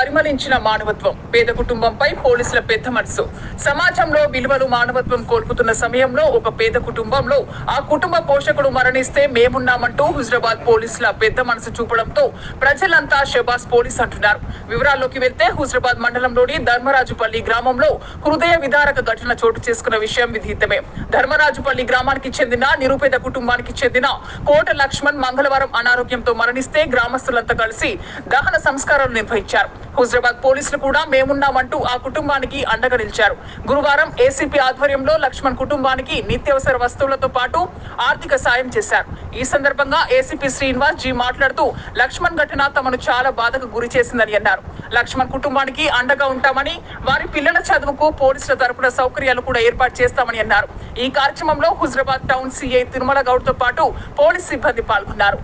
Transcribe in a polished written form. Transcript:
పరిమళించిన మానవత్వం. పేద కుటుంబంపై పోలీసుల పెద్ద మనసు. సమాజంలో విలువలు మానవత్వం కోల్పోతున్న సమయంలో ఒక పేద కుటుంబంలో ఆ కుటుంబ పోషకుడు మరణిస్తే మేమున్నామంటూ హుజరాబాద్ పోలీసుల పెద్ద మనసు చూపడంతో ప్రజలంతా షబాస్ పోలీస్ అంటున్నారు. వివరాల్లోకి వెళ్తే హుజరాబాద్ మండలంలోని ధర్మరాజుపల్లి గ్రామంలో హృదయ విదారక ఘటన చోటు చేసుకున్న విషయం విదితమే. ధర్మరాజుపల్లి గ్రామానికి చెందిన నిరుపేద కుటుంబానికి చెందిన కోట లక్ష్మణ్ మంగళవారం అనారోగ్యంతో మరణిస్తే గ్రామస్తులంతా కలిసి దహన సంస్కారాలు నిర్వహించారు. హుజరాబాద్ పోలీసులు కూడా మేమున్నామంటూ ఆ కుటుంబానికి అండగా నిలిచారు. గురువారం ఏసీపీ ఆధ్వర్యంలో లక్ష్మణ్ కుటుంబానికి నిత్యావసర వస్తువులతో పాటు ఆర్థిక సాయం చేశారు. ఈ సందర్భంగా ఏసీపీ శ్రీనివాస్ జీ మాట్లాడుతూ లక్ష్మణ్ ఘటన తమను చాలా బాధకు గురి చేసిందని అన్నారు. లక్ష్మణ్ కుటుంబానికి అండగా ఉంటామని, వారి పిల్లల చదువుకు పోలీసుల తరపున సౌకర్యాలు కూడా ఏర్పాటు చేస్తామని అన్నారు. ఈ కార్యక్రమంలో హుజరాబాద్ టౌన్ సీఐ తిరుమల గౌడ్ తో పాటు పోలీస్ సిబ్బంది పాల్గొన్నారు.